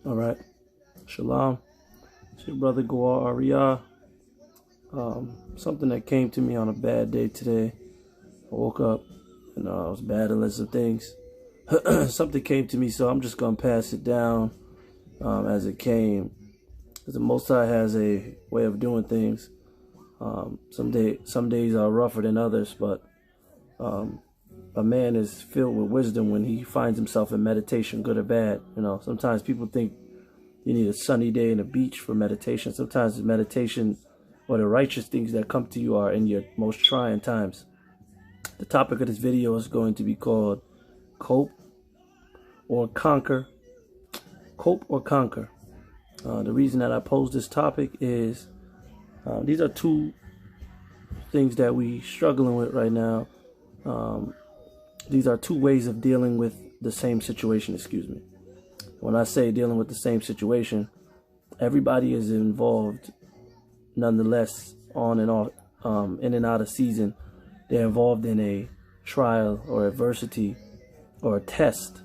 All right. Shalom. It's your brother Goar Ariyah. Something that came to me on a bad day today. I woke up and I was battling some things. Something came to me, so I'm just going to pass it down as it came. Because the Most High has a way of doing things. Some days are rougher than others, but a man is filled with wisdom when he finds himself in meditation, good or bad. Sometimes people think you need a sunny day and a beach for meditation. Sometimes the meditation or the righteous things that come to you are in your most trying times. The topic of this video is going to be called Cope or Conquer. Cope or Conquer. The reason that I posed this topic is these are two things that we struggling with right now. These are two ways of dealing with the same situation, When I say dealing with the same situation, everybody is involved nonetheless on and off, in and out of season. They're involved in a trial or adversity or a test,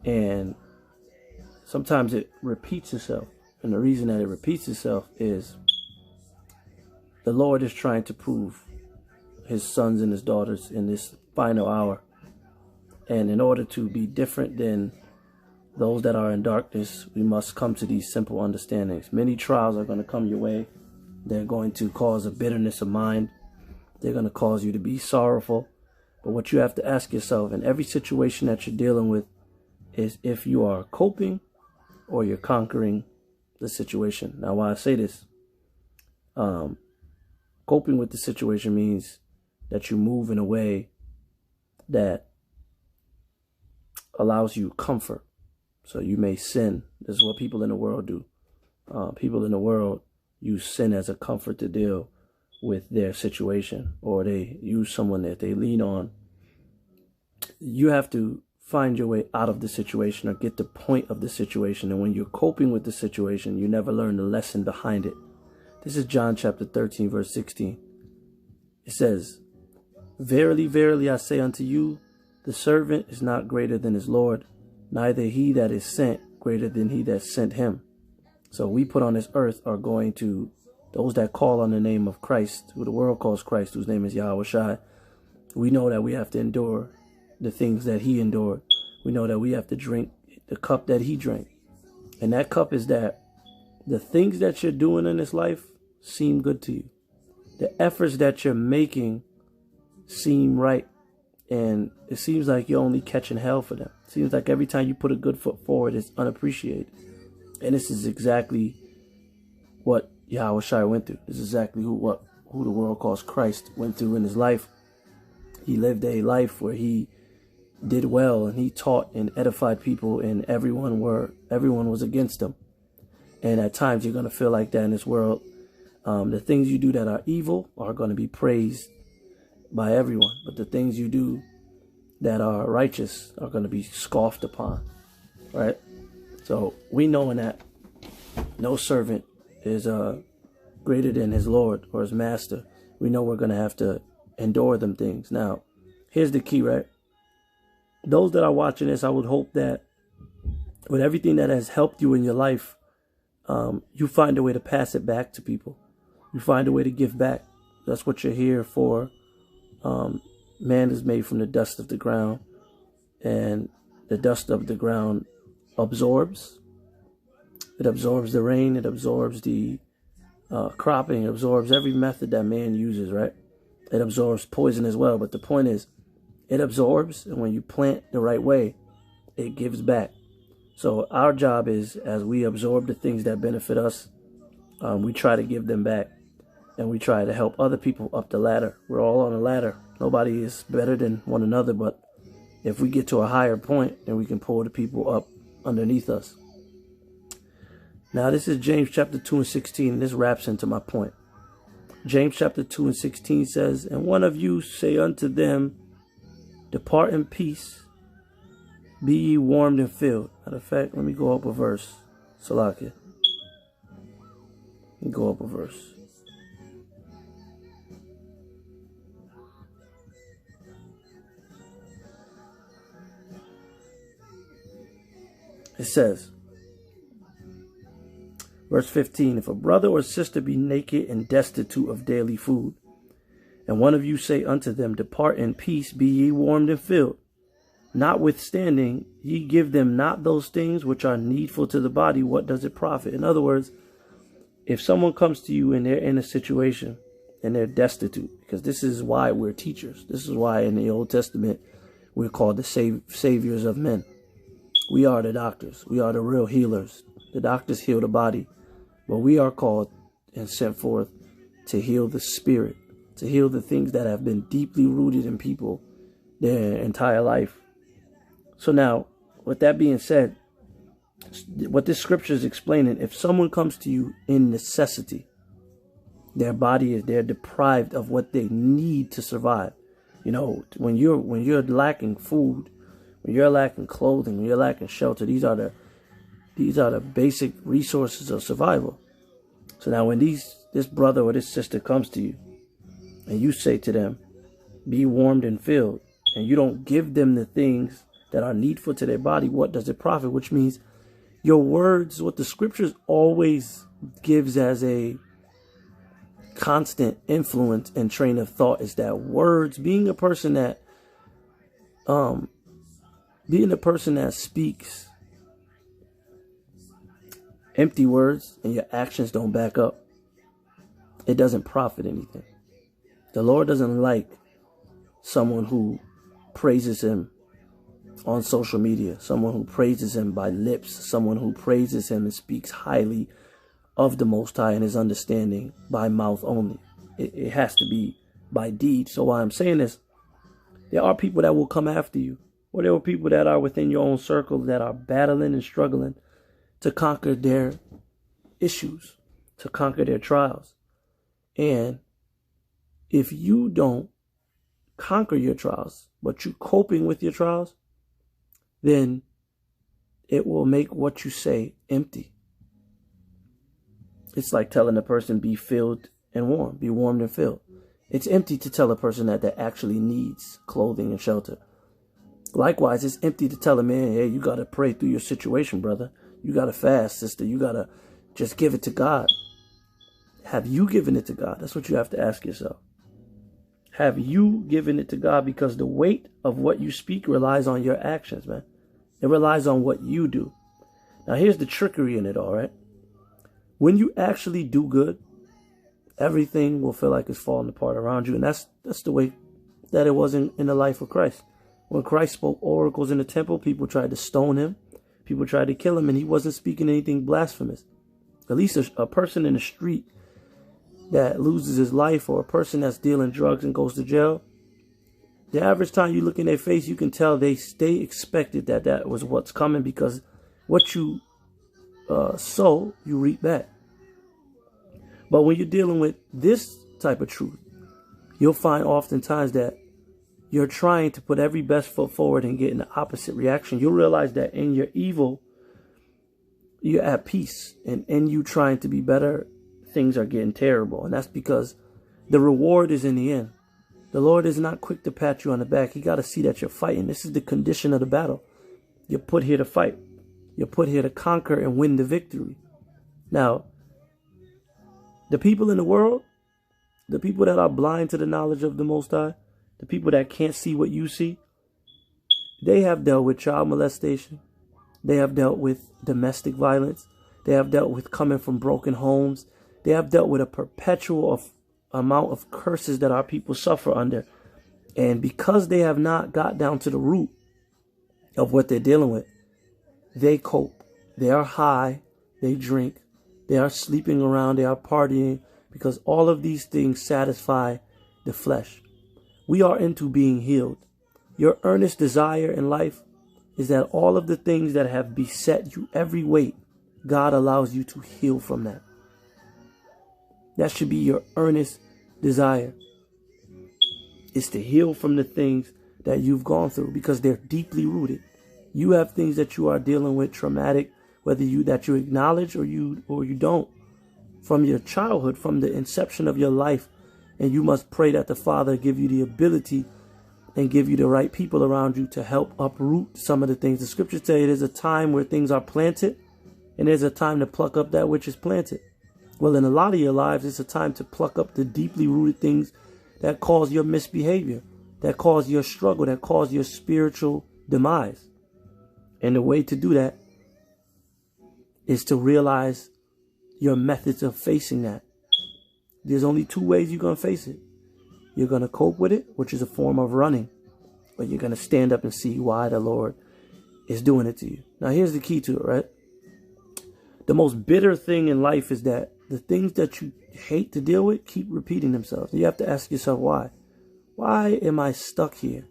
and sometimes it repeats itself. And the reason that it repeats itself is the Lord is trying to prove his sons and his daughters in this final hour. And in order to be different than those that are in darkness, we must come to these simple understandings. Many trials are going to come your way. They're going to cause a bitterness of mind. They're going to cause you to be sorrowful. But what you have to ask yourself in every situation that you're dealing with is if you are coping or you're conquering the situation. Now, why I say this, coping with the situation means that you move in a way that allows you comfort. So you may sin. This is what people in the world do. People in the world use sin as a comfort to deal with their situation, or they use someone that they lean on. You have to find your way out of the situation or get the point of the situation. And when you're coping with the situation, you never learn the lesson behind it. This is John chapter 13, verse 16. It says, "Verily, verily, I say unto you, the servant is not greater than his Lord, neither he that is sent greater than he that sent him." So we put on this earth are going to, those that call on the name of Christ, who the world calls Christ, whose name is Yahweh Shai, we know that we have to endure the things that he endured. We know that we have to drink the cup that he drank. And that cup is that the things that you're doing in this life seem good to you. The efforts that you're making seem right. And it seems like you're only catching hell for them. It seems like every time you put a good foot forward, it's unappreciated. And this is exactly what Yahweh Shai went through. This is exactly who the world calls Christ went through in his life. He lived a life where he did well and he taught and edified people, and everyone was against him. And at times you're going to feel like that in this world. The things you do that are evil are going to be praised by everyone, but the things you do that are righteous are going to be scoffed upon, right? So we knowing that no servant is greater than his Lord or his master, we know we're going to have to endure them things. Now, here's the key, right? Those that are watching this, I would hope that with everything that has helped you in your life, you find a way to pass it back to people. You find a way to give back. That's what you're here for. Man is made from the dust of the ground, and the dust of the ground absorbs. It absorbs the rain. It absorbs the cropping. It absorbs every method that man uses, right? It absorbs poison as well. But the point is, it absorbs, and when you plant the right way, it gives back. So our job is, as we absorb the things that benefit us, we try to give them back. And we try to help other people up the ladder. We're all on a ladder. Nobody is better than one another. But if we get to a higher point, then we can pull the people up underneath us. Now, this is James chapter 2 and 16. And this wraps into my point. James chapter 2 and 16 says, "And one of you say unto them, Depart in peace. Be ye warmed and filled." Matter of fact, let me go up a verse. Salakia. Let me go up a verse. It says, Verse 15, if a brother or sister be naked and destitute of daily food, and one of you say unto them, depart in peace, be ye warmed and filled, notwithstanding ye give them not those things which are needful to the body, what does it profit? In other words, if someone comes to you and they're in a situation and they're destitute, because this is why we're teachers. This is why in the Old Testament we're called the saviors of men. We are the doctors. We are the real healers. The doctors heal the body, but we are called and sent forth to heal the spirit, to heal the things that have been deeply rooted in people their entire life. So now, with that being said, what this scripture is explaining, if someone comes to you in necessity, they're deprived of what they need to survive. You know, when you're lacking food, when you're lacking clothing, when you're lacking shelter, these are the basic resources of survival. So now when this brother or this sister comes to you and you say to them, be warmed and filled, and you don't give them the things that are needful to their body, what does it profit? Which means your words, what the scriptures always gives as a constant influence and train of thought, is that words, being a person that speaks empty words and your actions don't back up, it doesn't profit anything. The Lord doesn't like someone who praises him on social media, someone who praises him by lips, someone who praises him and speaks highly of the Most High and his understanding by mouth only. It has to be by deed. So while I'm saying this, there are people that will come after you, or there are people that are within your own circle that are battling and struggling to conquer their issues, to conquer their trials. And if you don't conquer your trials, but you're coping with your trials, then it will make what you say empty. It's like telling a person, be filled and warm, be warmed and filled. It's empty to tell a person that actually needs clothing and shelter. Likewise, it's empty to tell a man, hey, you got to pray through your situation, brother. You got to fast, sister. You got to just give it to God. Have you given it to God? That's what you have to ask yourself. Have you given it to God? Because the weight of what you speak relies on your actions, man. It relies on what you do. Now, here's the trickery in it all, right? When you actually do good, everything will feel like it's falling apart around you. And that's the way that it was in the life of Christ. When Christ spoke oracles in the temple, people tried to stone him. People tried to kill him, and he wasn't speaking anything blasphemous. At least a person in the street that loses his life, or a person that's dealing drugs and goes to jail, the average time you look in their face, you can tell they expected that was what's coming, because what you sow, you reap back. But when you're dealing with this type of truth, you'll find oftentimes that you're trying to put every best foot forward and getting the opposite reaction. You'll realize that in your evil, you're at peace. And in you trying to be better, things are getting terrible. And that's because the reward is in the end. The Lord is not quick to pat you on the back. He got to see that you're fighting. This is the condition of the battle. You're put here to fight. You're put here to conquer and win the victory. Now, the people in the world, the people that are blind to the knowledge of the Most High, the people that can't see what you see, they have dealt with child molestation. They have dealt with domestic violence. They have dealt with coming from broken homes. They have dealt with a perpetual amount of curses that our people suffer under. And because they have not got down to the root of what they're dealing with, they cope. They are high. They drink. They are sleeping around. They are partying, because all of these things satisfy the flesh. We are into being healed. Your earnest desire in life is that all of the things that have beset you, every weight, God allows you to heal from that. That should be your earnest desire, is to heal from the things that you've gone through, because they're deeply rooted. You have things that you are dealing with, traumatic, whether that you acknowledge or you don't, from your childhood, from the inception of your life. And you must pray that the Father give you the ability and give you the right people around you to help uproot some of the things. The scriptures say it is a time where things are planted And there's a time to pluck up that which is planted. Well, in a lot of your lives, it's a time to pluck up the deeply rooted things that cause your misbehavior, that cause your struggle, that cause your spiritual demise. And the way to do that is to realize your methods of facing that. There's only two ways you're going to face it. You're going to cope with it, which is a form of running. Or you're going to stand up and see why the Lord is doing it to you. Now, here's the key to it, right? The most bitter thing in life is that the things that you hate to deal with keep repeating themselves. You have to ask yourself why. Why am I stuck here?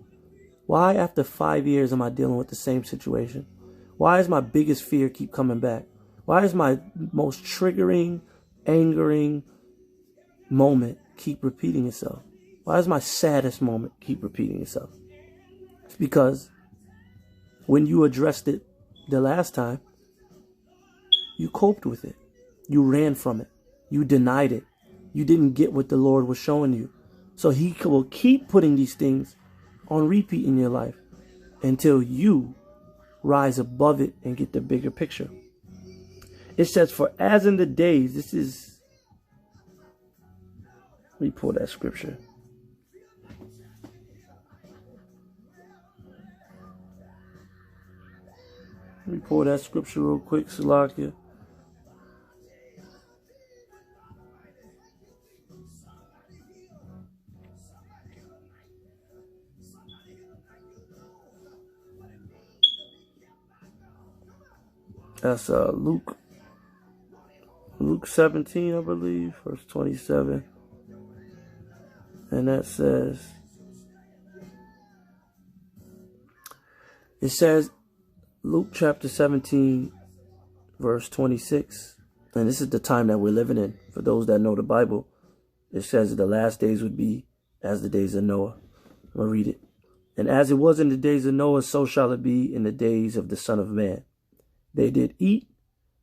Why after 5 years am I dealing with the same situation? Why is my biggest fear keep coming back? Why is my most triggering, angering moment keep repeating itself? Why does my saddest moment keep repeating itself? It's because when you addressed it the last time, you coped with it. You ran from it. You denied it. You didn't get what the Lord was showing you. So he will keep putting these things on repeat in your life until you rise above it and get the bigger picture. It says, for as in the days, this is, let me pull that scripture. Let me pull that scripture real quick, Salakia. That's Luke 17, I believe, verse 27. And that says, Luke chapter 17, verse 26. And this is the time that we're living in. For those that know the Bible, it says that the last days would be as the days of Noah. I'm going to read it. And as it was in the days of Noah, so shall it be in the days of the Son of Man. They did eat,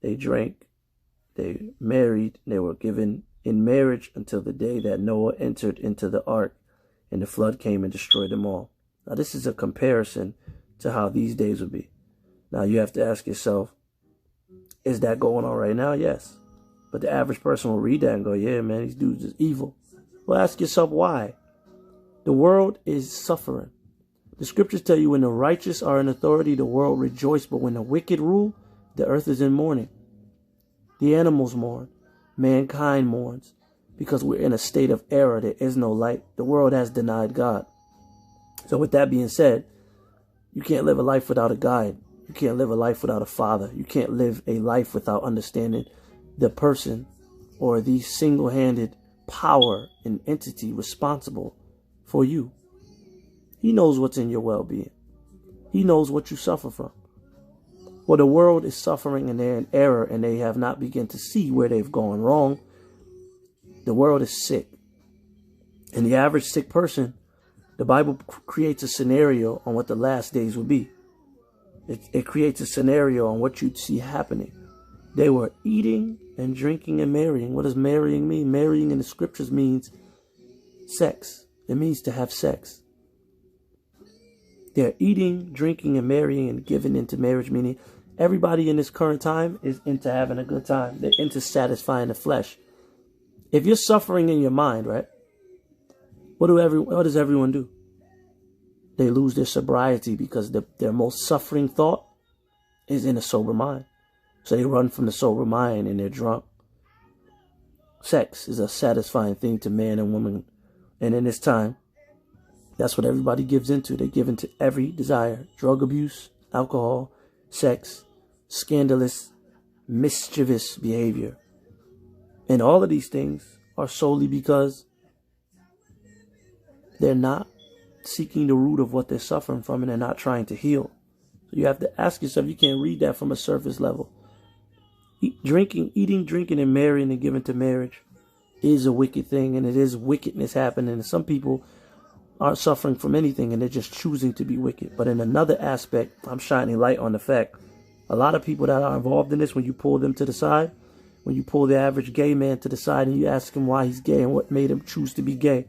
they drank, they married, they were given in marriage until the day that Noah entered into the ark, and the flood came and destroyed them all. Now, this is a comparison to how these days would be. Now, you have to ask yourself, is that going on right now? Yes. But the average person will read that and go, yeah, man, these dudes is evil. Well, ask yourself why. The world is suffering. The scriptures tell you when the righteous are in authority, the world rejoices. But when the wicked rule, the earth is in mourning. The animals mourn. Mankind mourns. Because we're in a state of error. There is no light. The world has denied God. So with that being said, you can't live a life without a guide. You can't live a life without a father. You can't live a life without understanding the person or the single-handed power and entity responsible for you. He knows what's in your well-being. He knows what you suffer from. Well, the world is suffering and they're in error and they have not begun to see where they've gone wrong. The world is sick. And the average sick person, the Bible creates a scenario on what the last days will be. It creates a scenario on what you'd see happening. They were eating and drinking and marrying. What does marrying mean? Marrying in the scriptures means sex. It means to have sex. They're eating, drinking, and marrying and giving into marriage, meaning everybody in this current time is into having a good time. They're into satisfying the flesh. If you're suffering in your mind, right? What does everyone do? They lose their sobriety because their most suffering thought is in a sober mind. So they run from the sober mind and they're drunk. Sex is a satisfying thing to man and woman. And in this time, that's what everybody gives into. They give into every desire. Drug abuse, alcohol, sex, scandalous, mischievous behavior. And all of these things are solely because they're not seeking the root of what they're suffering from and they're not trying to heal. So you have to ask yourself, you can't read that from a surface level. Eating, drinking, and marrying and giving to marriage is a wicked thing, and it is wickedness happening. And some people aren't suffering from anything and they're just choosing to be wicked. But in another aspect, I'm shining light on the fact a lot of people that are involved in this, when you pull them to the side, when you pull the average gay man to the side and you ask him why he's gay and what made him choose to be gay,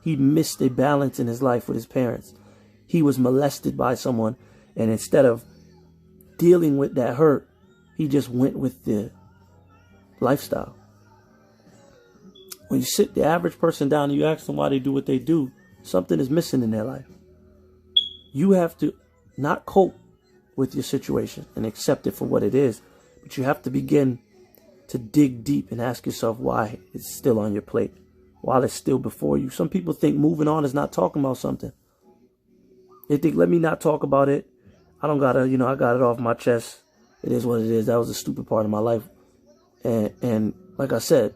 he missed a balance in his life with his parents. He was molested by someone, and instead of dealing with that hurt He just went with the lifestyle. When you sit the average person down and you ask them why they do what they do, something is missing in their life. You have to not cope with your situation and accept it for what it is, but you have to begin to dig deep and ask yourself why it's still on your plate, while it's still before you. Some people think moving on is not talking about something. They think, let me not talk about it. I don't gotta, I got it off my chest. It is what it is. That was a stupid part of my life. And like I said,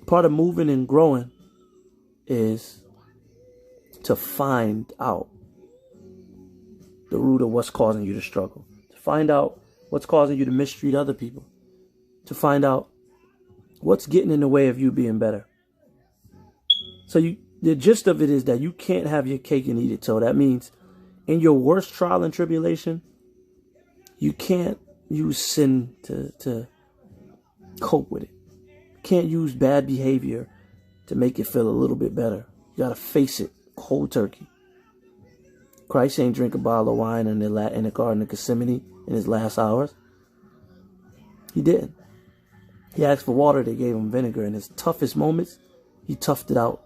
part of moving and growing is to find out the root of what's causing you to struggle. To find out what's causing you to mistreat other people. To find out what's getting in the way of you being better. So the gist of it is that you can't have your cake and eat it. So that means in your worst trial and tribulation, you can't use sin to cope with it. You can't use bad behavior to make it feel a little bit better. You got to face it cold turkey. Christ ain't drink a bottle of wine in the Garden of Gethsemane in his last hours. He didn't. He asked for water, they gave him vinegar. In his toughest moments, he toughed it out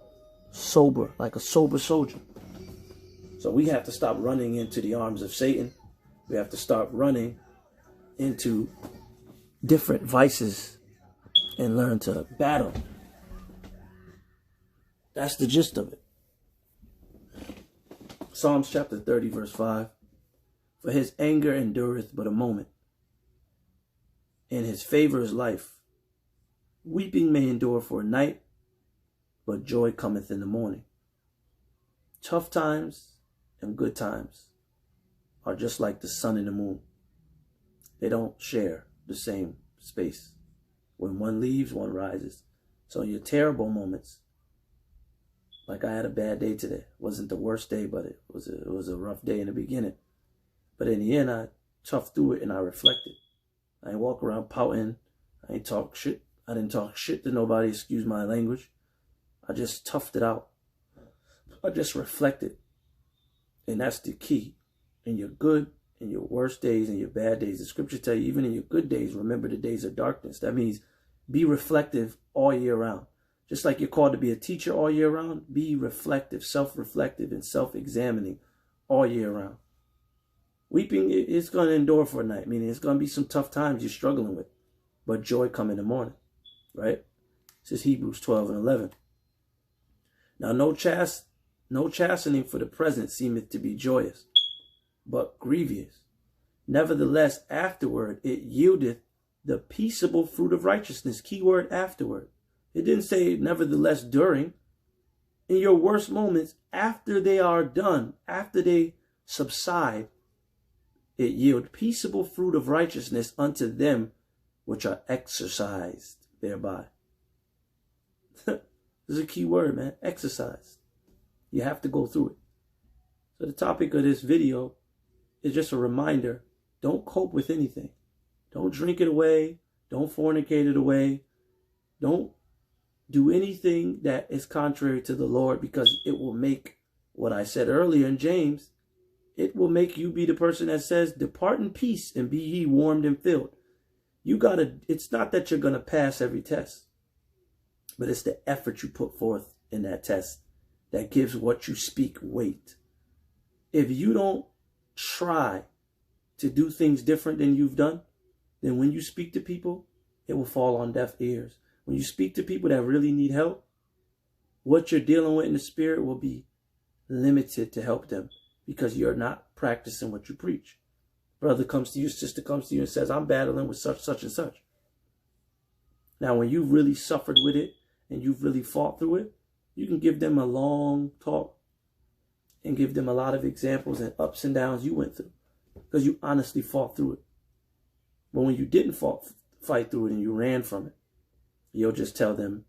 sober, like a sober soldier. So we have to stop running into the arms of Satan. We have to start running into different vices and learn to battle. That's the gist of it. Psalms chapter 30, verse 5. For his anger endureth but a moment, and his favor is life. Weeping may endure for a night, but joy cometh in the morning. Tough times and good times are just like the sun and the moon. They don't share the same space. When one leaves, one rises. So in your terrible moments, like I had a bad day today. It wasn't the worst day, but it was a rough day in the beginning. But in the end, I toughed through it and I reflected. I ain't walk around pouting. I ain't talk shit. I didn't talk shit to nobody, excuse my language. I just toughed it out. I just reflected. And that's the key. In your good, in your worst days, in your bad days, the scripture tell you, even in your good days, remember the days of darkness. That means be reflective all year round. Just like you're called to be a teacher all year round, be reflective, self-reflective, and self-examining all year round. Weeping is going to endure for a night, meaning it's going to be some tough times you're struggling with, but joy come in the morning, right? This is Hebrews 12 and 11. Now, no chastening for the present seemeth to be joyous, but grievous. Nevertheless, afterward it yieldeth the peaceable fruit of righteousness. Keyword afterward. It didn't say nevertheless during. In your worst moments, after they are done, after they subside, it yield peaceable fruit of righteousness unto them which are exercised thereby. This is a key word, man. Exercise. You have to go through it. So the topic of this video is just a reminder. Don't cope with anything. Don't drink it away. Don't fornicate it away. Don't do anything that is contrary to the Lord, because it will make what I said earlier in James, it will make you be the person that says, depart in peace and be ye warmed and filled. It's not that you're going to pass every test, but it's the effort you put forth in that test that gives what you speak weight. If you don't try to do things different than you've done, then when you speak to people, it will fall on deaf ears. When you speak to people that really need help, what you're dealing with in the spirit will be limited to help them, because you're not practicing what you preach. Brother comes to you, sister comes to you and says, I'm battling with such, such, and such. Now, when you've really suffered with it and you've really fought through it, you can give them a long talk and give them a lot of examples and ups and downs you went through, because you honestly fought through it. But when you didn't fight through it and you ran from it, you'll just tell them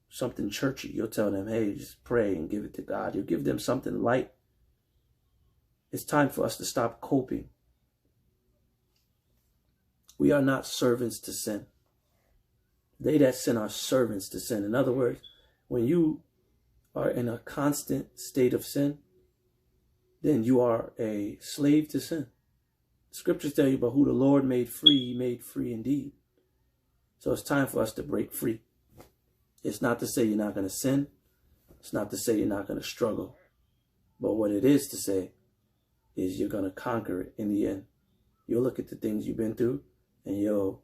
something churchy. You'll tell them, hey, just pray and give it to God. You'll give them something light. It's time for us to stop coping. We are not servants to sin. They that sin are servants to sin. In other words, when you are in a constant state of sin, then you are a slave to sin. Scriptures tell you about who the Lord made free, he made free indeed. So it's time for us to break free. It's not to say you're not going to sin. It's not to say you're not going to struggle. But what it is to say is you're going to conquer it in the end. You'll look at the things you've been through and you'll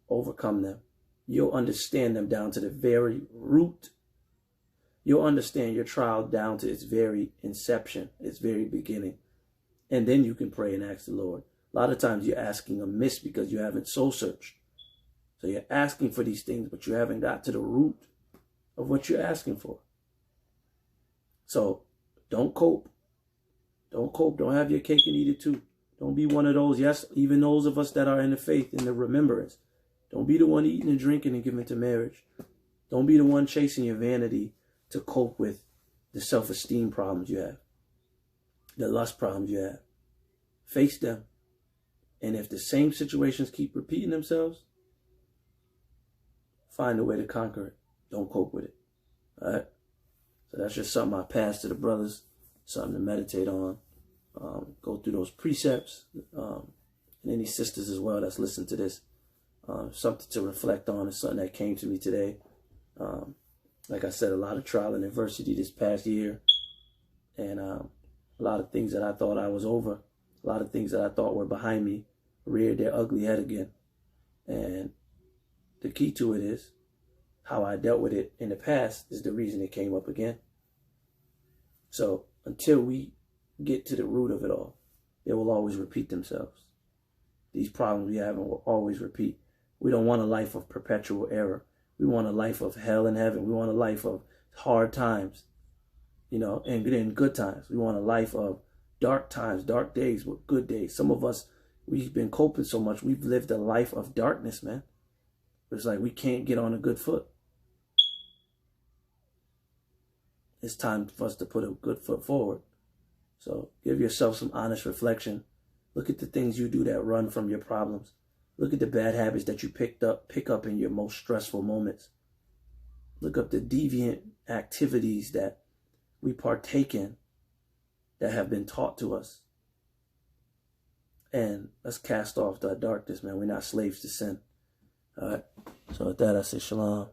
overcome them. You'll understand them down to the very root. You'll understand your trial down to its very inception, its very beginning. And then you can pray and ask the Lord. A lot of times you're asking amiss because you haven't soul searched. So you're asking for these things, but you haven't got to the root of what you're asking for. So don't cope. Don't cope. Don't have your cake and eat it too. Don't be one of those, yes, even those of us that are in the faith, in the remembrance. Don't be the one eating and drinking and giving to marriage. Don't be the one chasing your vanity to cope with the self-esteem problems you have, the lust problems you have. Face them. And if the same situations keep repeating themselves, find a way to conquer it. Don't cope with it. All right? So that's just something I pass to the brothers, something to meditate on. Go through those precepts. And any sisters as well that's listening to this. Something to reflect on is something that came to me today. Like I said, a lot of trial and adversity this past year. And a lot of things that I thought I was over, a lot of things that I thought were behind me, reared their ugly head again. And the key to it is how I dealt with it in the past is the reason it came up again. So until we get to the root of it all, they will always repeat themselves. These problems we have will always repeat. We don't want a life of perpetual error. We want a life of hell and heaven. We want a life of hard times, you know, and in good times. We want a life of dark times, dark days with good days. Some of us, we've been coping so much. We've lived a life of darkness, man. It's like we can't get on a good foot. It's time for us to put a good foot forward. So give yourself some honest reflection. Look at the things you do that run from your problems. Look at the bad habits that you pick up in your most stressful moments. Look up the deviant activities that we partake in that have been taught to us. And let's cast off that darkness, man. We're not slaves to sin. All right. So with that, I say shalom.